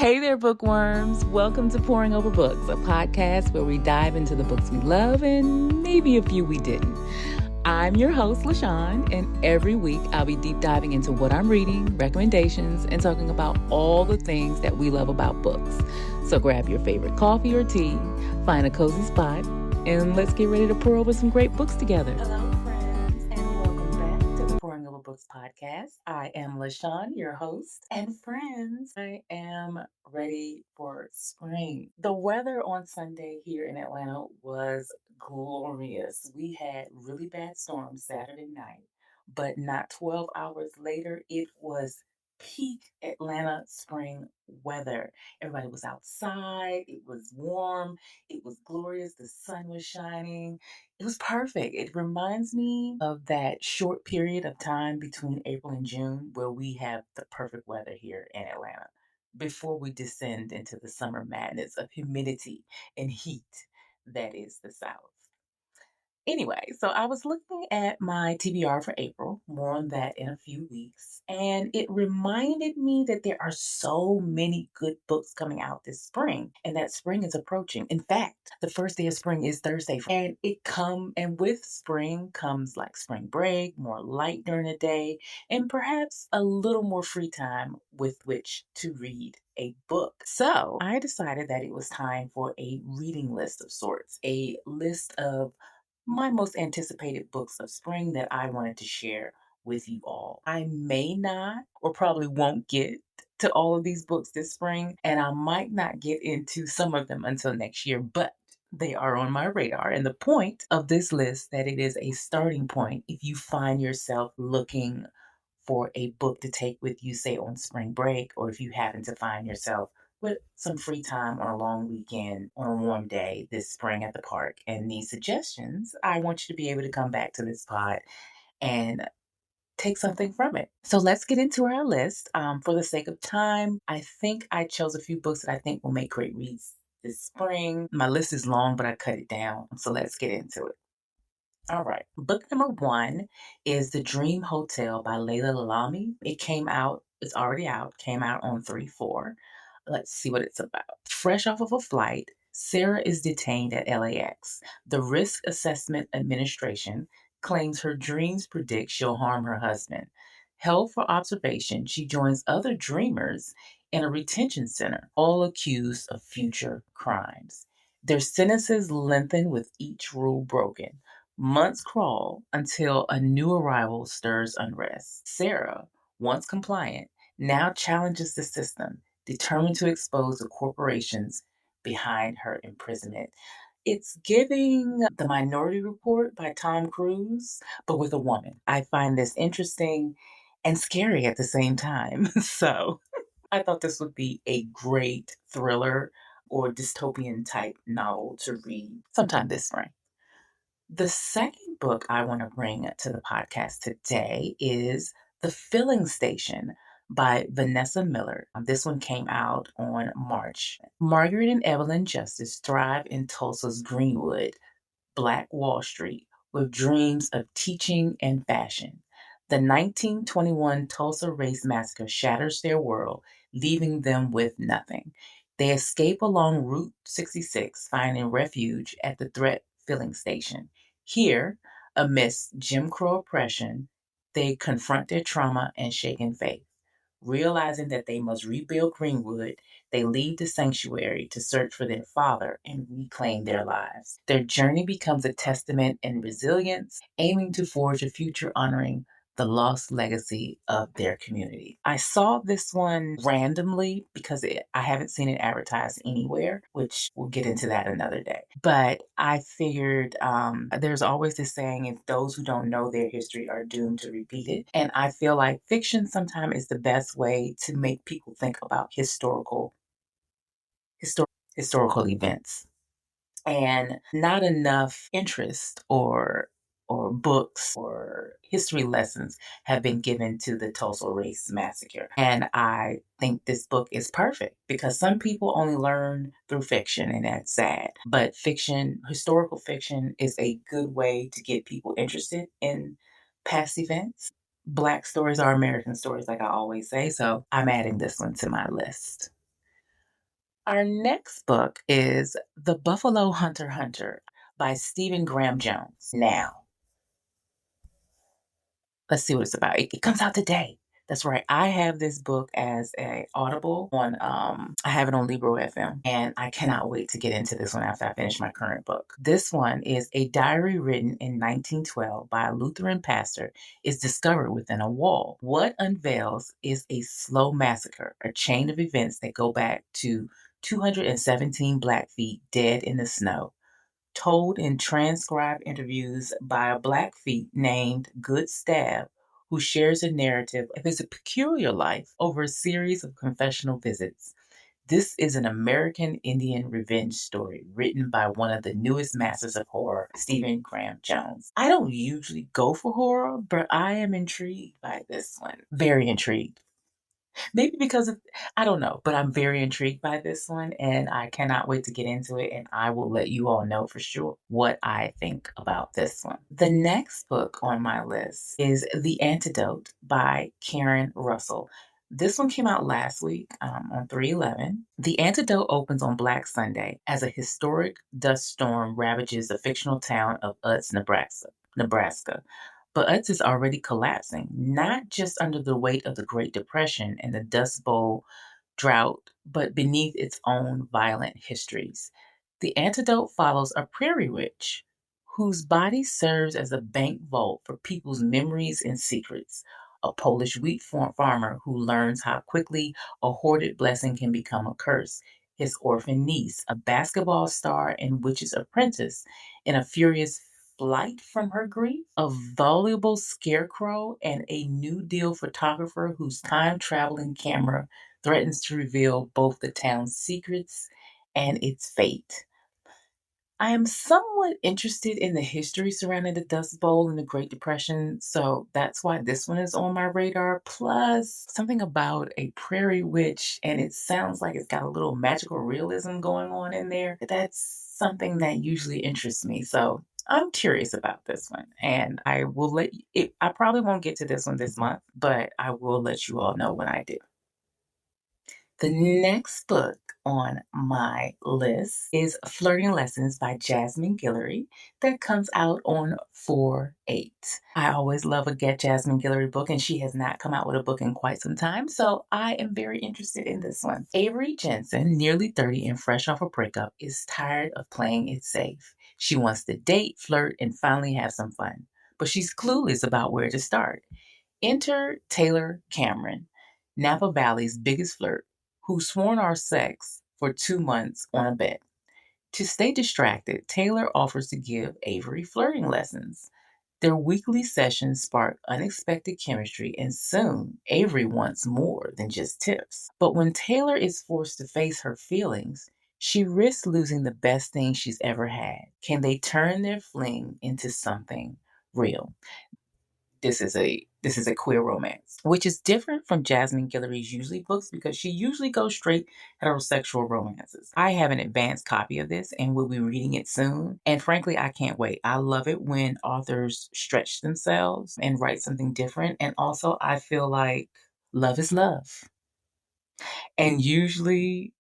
Hey there, bookworms. Welcome to Pouring Over Books, a podcast where we dive into the books we love and maybe a few we didn't. I'm your host, LaShawn, and every week I'll be deep diving into what I'm reading, recommendations, and talking about all the things that we love about books. So grab your favorite coffee or tea, find a cozy spot, and let's get ready to pour over some great books together. Hello, friends, and welcome back to the Pouring Over Books podcast. I am LaShawn, your host, and friends, I am ready for spring. The weather on Sunday here in Atlanta was glorious. We had really bad storms Saturday night, but not 12 hours later, it was peak Atlanta spring weather. Everybody was outside, it was warm, it was glorious, the sun was shining. It was perfect. It reminds me of that short period of time between April and June where we have the perfect weather here in Atlanta before we descend into the summer madness of humidity and heat that is the South. Anyway, so I was looking at my TBR for April, more on that in a few weeks, and it reminded me that there are so many good books coming out this spring, and that spring is approaching. In fact, the first day of spring is Thursday, and with spring comes like spring break, more light during the day, and perhaps a little more free time with which to read a book. So I decided that it was time for a reading list of sorts, a list of my most anticipated books of spring that I wanted to share with you all. I may not or probably won't get to all of these books this spring, and I might not get into some of them until next year, but they are on my radar. And the point of this list that it is a starting point if you find yourself looking for a book to take with you, say on spring break, or if you happen to find yourself with some free time on a long weekend on a warm day this spring at the park and need suggestions, I want you to be able to come back to this pod and take something from it. So let's get into our list. For the sake of time, I think I chose a few books that I think will make great reads this spring. My list is long, but I cut it down. So let's get into it. All right. Book number one is The Dream Hotel by Layla Lalami. It's already out, came out on 3/4. Let's see what it's about. Fresh off of a flight, Sarah is detained at LAX. The Risk Assessment Administration claims her dreams predict she'll harm her husband. Held for observation, she joins other dreamers in a retention center, all accused of future crimes. Their sentences lengthen with each rule broken. Months crawl until a new arrival stirs unrest. Sarah, once compliant, now challenges the system, determined to expose the corporations behind her imprisonment. It's giving The Minority Report by Tom Cruise, but with a woman. I find this interesting and scary at the same time. So I thought this would be a great thriller or dystopian type novel to read sometime this spring. The second book I want to bring to the podcast today is The Filling Station by Vanessa Miller. This one came out on March. Margaret and Evelyn Justice thrive in Tulsa's Greenwood, Black Wall Street, with dreams of teaching and fashion. The 1921 Tulsa Race Massacre shatters their world, leaving them with nothing. They escape along Route 66, finding refuge at the Threat Filling Station. Here, amidst Jim Crow oppression, they confront their trauma and shaken faith. Realizing that they must rebuild Greenwood, they leave the sanctuary to search for their father and reclaim their lives. Their journey becomes a testament in resilience, aiming to forge a future honoring the lost legacy of their community. I saw this one randomly because I haven't seen it advertised anywhere, which we'll get into that another day. But I figured there's always this saying, if those who don't know their history are doomed to repeat it. And I feel like fiction sometimes is the best way to make people think about historical events, and not enough interest or books or history lessons have been given to the Tulsa Race Massacre. And I think this book is perfect because some people only learn through fiction, and that's sad. But historical fiction, is a good way to get people interested in past events. Black stories are American stories, like I always say. So I'm adding this one to my list. Our next book is The Buffalo Hunter by Stephen Graham Jones. Now, let's see what it's about. It comes out today. That's right. I have this book as a Audible on I have it on Libro FM, and I cannot wait to get into this one after I finish my current book. This one is a diary written in 1912 by a Lutheran pastor is discovered within a wall. What unveils is a slow massacre, a chain of events that go back to 217 Blackfeet dead in the snow, told in transcribed interviews by a Blackfeet named Good Stab, who shares a narrative of his peculiar life over a series of confessional visits. This is an American Indian revenge story written by one of the newest masters of horror, Stephen Graham Jones. I don't usually go for horror, but I am intrigued by this one. Very intrigued. Maybe because of, I don't know, but I'm very intrigued by this one and I cannot wait to get into it. And I will let you all know for sure what I think about this one. The next book on my list is The Antidote by Karen Russell. This one came out last week on 3/11. The Antidote opens on Black Sunday as a historic dust storm ravages the fictional town of Utz, Nebraska. But Utz is already collapsing, not just under the weight of the Great Depression and the Dust Bowl drought, but beneath its own violent histories. The Antidote follows a prairie witch whose body serves as a bank vault for people's memories and secrets. A Polish wheat farmer who learns how quickly a hoarded blessing can become a curse. His orphan niece, a basketball star and witch's apprentice, in a furious flight from her grief, a voluble scarecrow, and a New Deal photographer whose time traveling camera threatens to reveal both the town's secrets and its fate. I am somewhat interested in the history surrounding the Dust Bowl and the Great Depression, so that's why this one is on my radar. Plus, something about a prairie witch, and it sounds like it's got a little magical realism going on in there. That's something that usually interests me, so I'm curious about this one, and I will let you, I probably won't get to this one this month, but I will let you all know when I do. The next book on my list is Flirting Lessons by Jasmine Guillory that comes out on 4/8. I always love a Get Jasmine Guillory book, and she has not come out with a book in quite some time, so I am very interested in this one. Avery Jensen, nearly 30 and fresh off a breakup, is tired of playing it safe. She wants to date, flirt, and finally have some fun, but she's clueless about where to start. Enter Taylor Cameron, Napa Valley's biggest flirt, who sworn our sex for 2 months on a bet. To stay distracted, Taylor offers to give Avery flirting lessons. Their weekly sessions spark unexpected chemistry, and soon Avery wants more than just tips. But when Taylor is forced to face her feelings, she risks losing the best thing she's ever had. Can they turn their fling into something real? This is a queer romance, which is different from Jasmine Guillory's usually books because she usually goes straight heterosexual romances. I have an advanced copy of this and will be reading it soon. And frankly, I can't wait. I love it when authors stretch themselves and write something different. And also, I feel like love is love. And usually,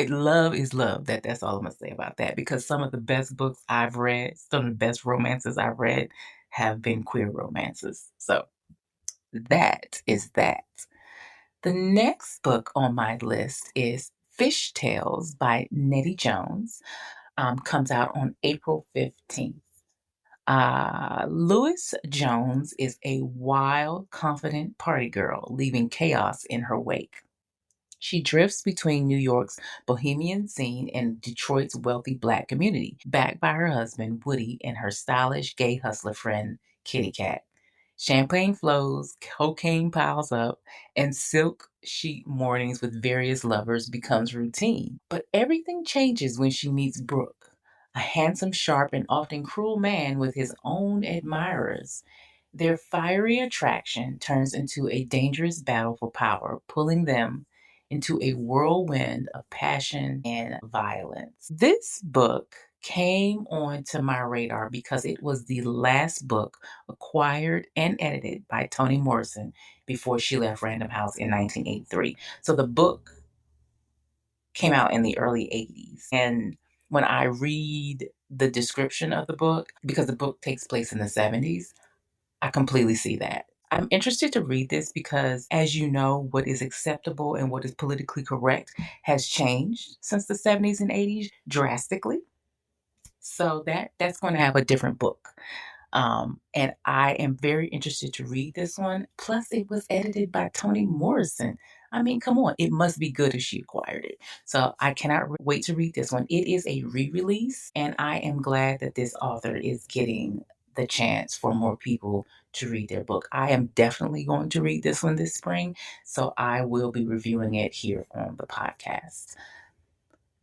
love is love. That's all I'm gonna say about that. Because some of the best books I've read, some of the best romances I've read, have been queer romances. So that is that. The next book on my list is Fish Tales by Nettie Jones. Comes out on April 15th. Lois Jones is a wild, confident party girl, leaving chaos in her wake. She drifts between New York's bohemian scene and Detroit's wealthy black community, backed by her husband, Woody, and her stylish gay hustler friend, Kitty Cat. Champagne flows, cocaine piles up, and silk sheet mornings with various lovers becomes routine. But everything changes when she meets Brooke, a handsome, sharp, and often cruel man with his own admirers. Their fiery attraction turns into a dangerous battle for power, pulling them into a whirlwind of passion and violence. This book came onto my radar because it was the last book acquired and edited by Toni Morrison before she left Random House in 1983. So the book came out in the early 80s. And when I read the description of the book, because the book takes place in the 70s, I completely see that. I'm interested to read this because, as you know, what is acceptable and what is politically correct has changed since the 70s and 80s drastically. So that's going to have a different book. And I am very interested to read this one. Plus, it was edited by Toni Morrison. I mean, come on, it must be good if she acquired it. So I cannot wait to read this one. It is a re release, and I am glad that this author is getting the chance for more people to read their book. I am definitely going to read this one this spring, so I will be reviewing it here on the podcast.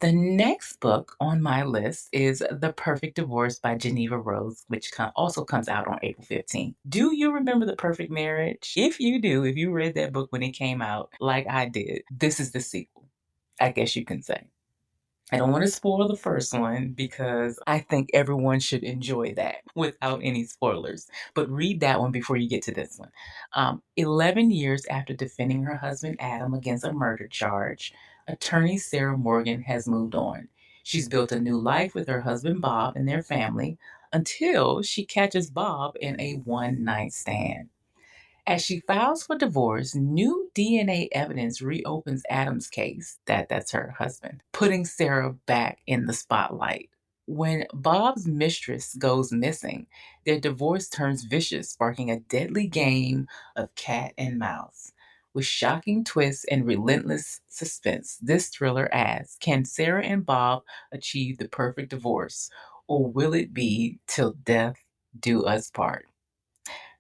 The next book on my list is The Perfect Divorce by Geneva Rose, which also comes out on April 15th. Do you remember The Perfect Marriage? If you do, if you read that book when it came out, like I did, this is the sequel, I guess you can say. I don't want to spoil the first one because I think everyone should enjoy that without any spoilers. But read that one before you get to this one. 11 years after defending her husband Adam against a murder charge, attorney Sarah Morgan has moved on. She's built a new life with her husband Bob and their family until she catches Bob in a one night stand. As she files for divorce, new DNA evidence reopens Adam's case, that's her husband, putting Sarah back in the spotlight. When Bob's mistress goes missing, their divorce turns vicious, sparking a deadly game of cat and mouse. With shocking twists and relentless suspense, this thriller asks, can Sarah and Bob achieve the perfect divorce, or will it be till death do us part?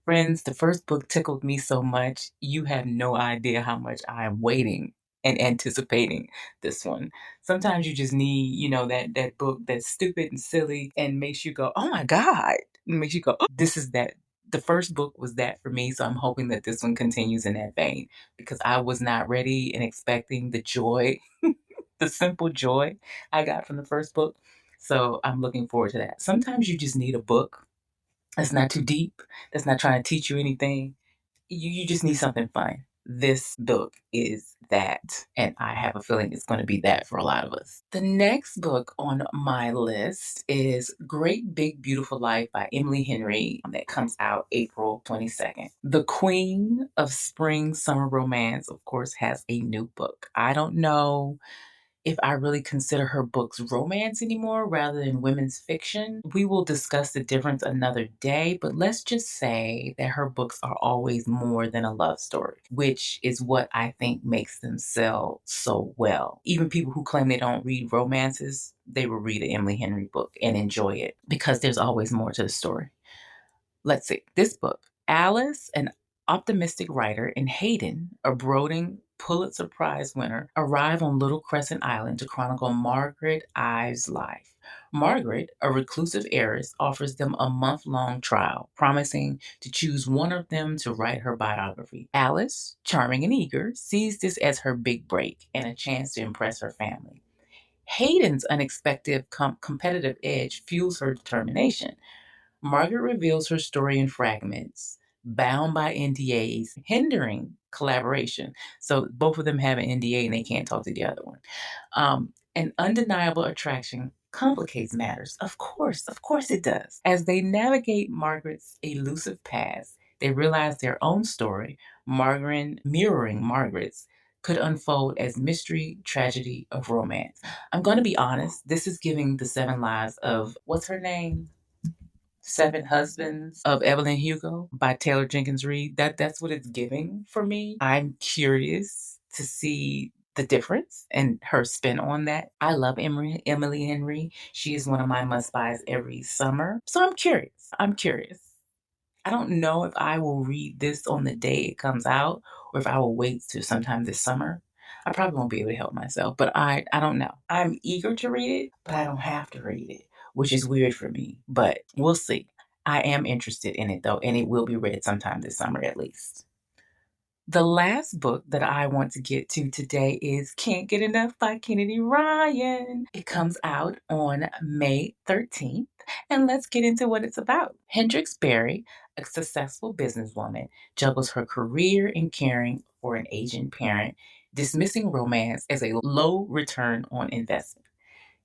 Friends, the first book tickled me so much, you have no idea how much I am waiting and anticipating this one. Sometimes you just need, that book that's stupid and silly and makes you go, oh my God. Makes you go, oh, this is that. The first book was that for me, so I'm hoping that this one continues in that vein because I was not ready and expecting the joy, the simple joy I got from the first book. So I'm looking forward to that. Sometimes you just need a book that's not too deep, that's not trying to teach you anything. You just need something fun. This book is that, and I have a feeling it's going to be that for a lot of us. The next book on my list is Great Big Beautiful Life by Emily Henry that comes out April 22nd. The queen of spring summer romance, of course, has a new book. I don't know if I really consider her books romance anymore rather than women's fiction. We will discuss the difference another day, but let's just say that her books are always more than a love story, which is what I think makes them sell so well. Even people who claim they don't read romances, they will read an Emily Henry book and enjoy it because there's always more to the story. Let's see, this book, Alice, an optimistic writer, and Hayden, a brooding Pulitzer Prize winner, arrive on Little Crescent Island to chronicle Margaret Ives' life. Margaret, a reclusive heiress, offers them a month-long trial, promising to choose one of them to write her biography. Alice, charming and eager, sees this as her big break and a chance to impress her family. Hayden's unexpected competitive edge fuels her determination. Margaret reveals her story in fragments, bound by NDAs, hindering collaboration. So both of them have an NDA and they can't talk to the other one. An undeniable attraction complicates matters. Of course it does. As they navigate Margaret's elusive past, they realize their own story, Margaret mirroring Margaret's, could unfold as mystery, tragedy of romance. I'm going to be honest, this is giving the seven lives of, what's her name? Seven Husbands of Evelyn Hugo by Taylor Jenkins Reid. That's what it's giving for me. I'm curious to see the difference and her spin on that. I love Emily Henry. She is one of my must buys every summer. So I'm curious. I don't know if I will read this on the day it comes out or if I will wait to sometime this summer. I probably won't be able to help myself, but I don't know. I'm eager to read it, but I don't have to read it, which is weird for me, but we'll see. I am interested in it though, and it will be read sometime this summer at least. The last book that I want to get to today is Can't Get Enough by Kennedy Ryan. It comes out on May 13th, and let's get into what it's about. Hendrix Berry, a successful businesswoman, juggles her career and caring for an aging parent dismissing romance as a low return on investment.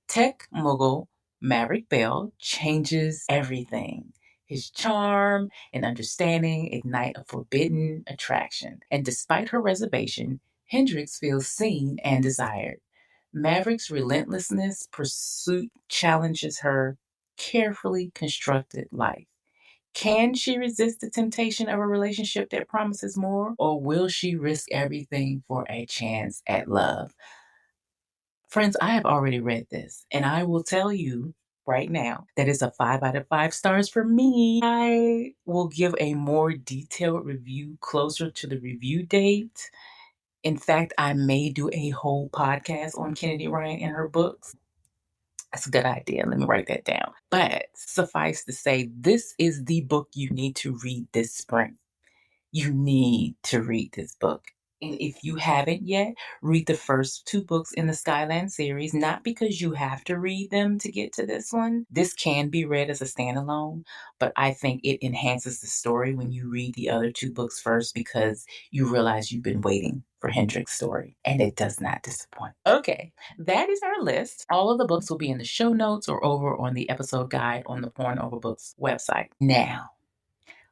Tech mogul Maverick Bell changes everything. His charm and understanding ignite a forbidden attraction. And despite her reservation, Hendrix feels seen and desired. Maverick's relentlessness pursuit challenges her carefully constructed life. Can she resist the temptation of a relationship that promises more, or will she risk everything for a chance at love? Friends, I have already read this, and I will tell you right now that it's a 5 out of 5 stars for me. I will give a more detailed review closer to the review date. In fact, I may do a whole podcast on Kennedy Ryan and her books. That's a good idea. Let me write that down. But suffice to say, this is the book you need to read this spring. You need to read this book. And if you haven't yet, read the first 2 books in the Skyland series, not because you have to read them to get to this one. This can be read as a standalone, but I think it enhances the story when you read the other 2 books first because you realize you've been waiting for Hendrix's story, and it does not disappoint. Okay, that is our list. All of the books will be in the show notes or over on the episode guide on the Porn Over Books website. Now,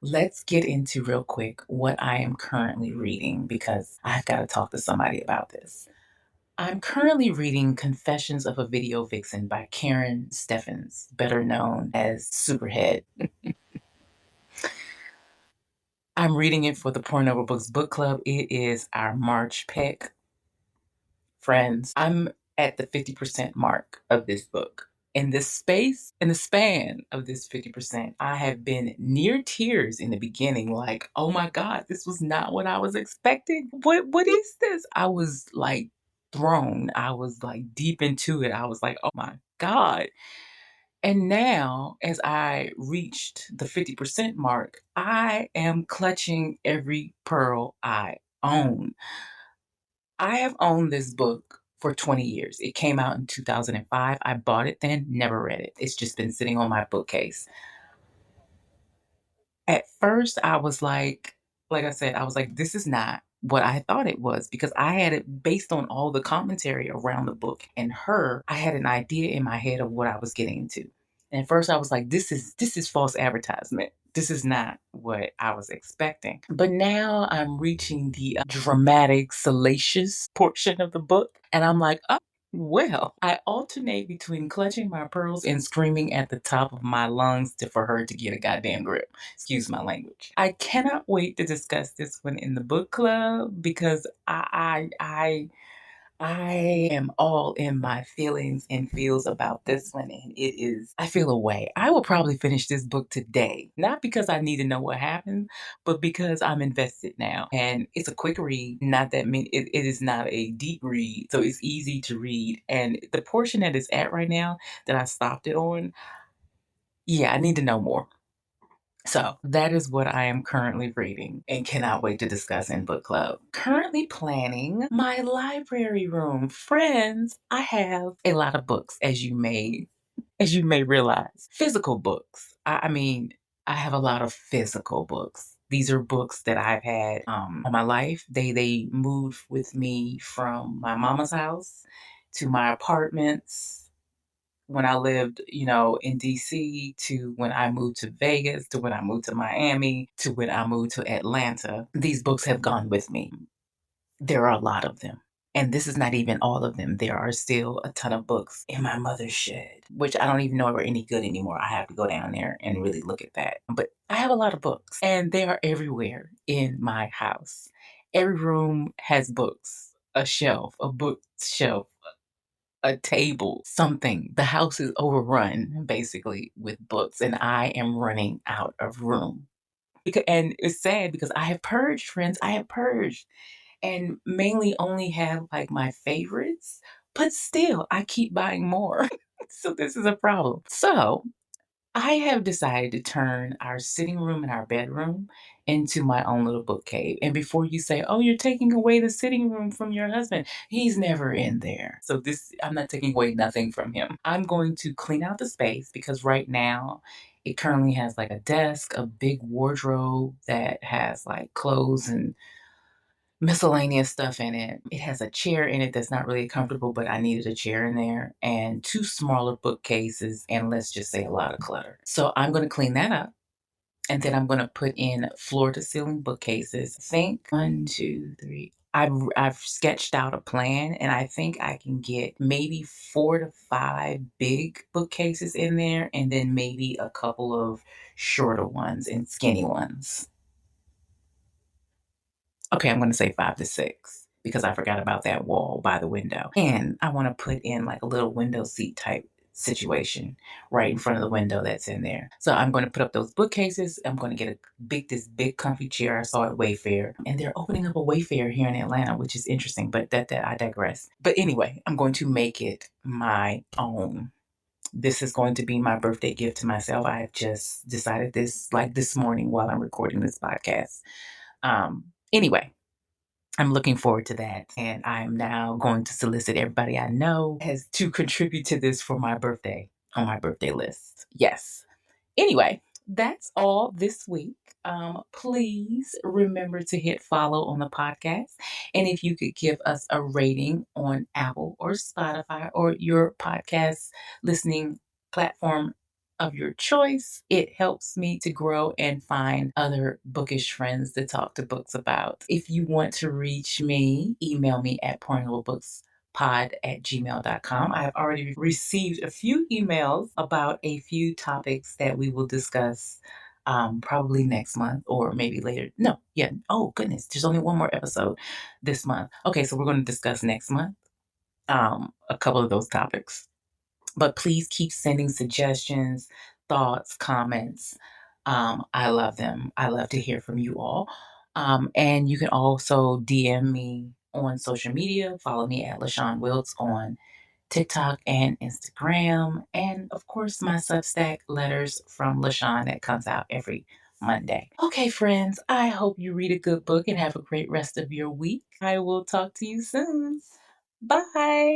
let's get into real quick what I am currently reading because I've got to talk to somebody about this. I'm currently reading Confessions of a Video Vixen by Karen Steffens, better known as Superhead. I'm reading it for the Porn Over Books book club. It is our March pick. Friends, I'm at the 50% mark of this book. In the span of this 50%, I have been near tears in the beginning, like, oh my God, this was not what I was expecting. What is this? I was like thrown. I was like deep into it. I was like, oh my God. And now, as I reached the 50% mark, I am clutching every pearl I own. I have owned this book for 20 years. It came out in 2005. I bought it then, never read it. It's just been sitting on my bookcase. At first, I was like I said, I was like, this is not what I thought it was because I had it based on all the commentary around the book and her. I had an idea in my head of what I was getting into. And at first, I was like, this is false advertisement. This is not what I was expecting. But now I'm reaching the dramatic, salacious portion of the book. And I'm like, oh, well, I alternate between clutching my pearls and screaming at the top of my lungs for her to get a goddamn grip. Excuse my language. I cannot wait to discuss this one in the book club because I am all in my feelings and feels about this one, and I feel a way. I will probably finish this book today, not because I need to know what happened, but because I'm invested now. And it's a quick read, not that many, it is not a deep read, so it's easy to read. And the portion that it's at right now that I stopped it on, yeah, I need to know more. So that is what I am currently reading and cannot wait to discuss in book club. Currently planning my library room. Friends, I have a lot of books as you may realize. Physical books. I mean, I have a lot of physical books. These are books that I've had all my life. They moved with me from my mama's house to my apartments when I lived, in DC, to when I moved to Vegas, to when I moved to Miami, to when I moved to Atlanta. These books have gone with me. There are a lot of them. And this is not even all of them. There are still a ton of books in my mother's shed, which I don't even know are any good anymore. I have to go down there and really look at that. But I have a lot of books, and they are everywhere in my house. Every room has books, a shelf, a bookshelf, a table, something. The house is overrun basically with books, and I am running out of room. And it's sad because I have purged, friends. I have purged and mainly only have like my favorites, but still I keep buying more. So this is a problem. So I have decided to turn our sitting room and our bedroom into my own little book cave. And before you say, oh, you're taking away the sitting room from your husband, he's never in there. So I'm not taking away nothing from him. I'm going to clean out the space because right now it currently has like a desk, a big wardrobe that has like clothes and miscellaneous stuff in it. It has a chair in it that's not really comfortable, but I needed a chair in there, and two smaller bookcases, and let's just say a lot of clutter. So I'm going to clean that up. And then I'm going to put in floor to ceiling bookcases. I think one, two, three. I've sketched out a plan, and I think I can get maybe 4 to 5 big bookcases in there, and then maybe a couple of shorter ones and skinny ones. Okay, I'm gonna say 5 to 6 because I forgot about that wall by the window. And I wanna put in, like, a little window seat type situation right in front of the window that's in there. So I'm gonna put up those bookcases. I'm gonna get a this big comfy chair I saw at Wayfair, and they're opening up a Wayfair here in Atlanta, which is interesting, but that I digress. But anyway, I'm going to make it my own. This is going to be my birthday gift to myself. I have just decided this, like, this morning while I'm recording this podcast. Anyway, I'm looking forward to that. And I'm now going to solicit everybody I know has to contribute to this for my birthday on my birthday list. Yes. Anyway, that's all this week. Please remember to hit follow on the podcast. And if you could give us a rating on Apple or Spotify or your podcast listening platform of your choice, it helps me to grow and find other bookish friends to talk to books about. If you want to reach me, email me at pouringoverbooks.pod@gmail.com. I have already received a few emails about a few topics that we will discuss probably next month or maybe later. No, yeah. Oh, goodness. There's only one more episode this month. Okay, so we're going to discuss next month a couple of those topics. But please keep sending suggestions, thoughts, comments. I love them. I love to hear from you all. And you can also DM me on social media. Follow me at LaShawn Wilts on TikTok and Instagram. And of course, my Substack letters from LaShawn that comes out every Monday. Okay, friends, I hope you read a good book and have a great rest of your week. I will talk to you soon. Bye.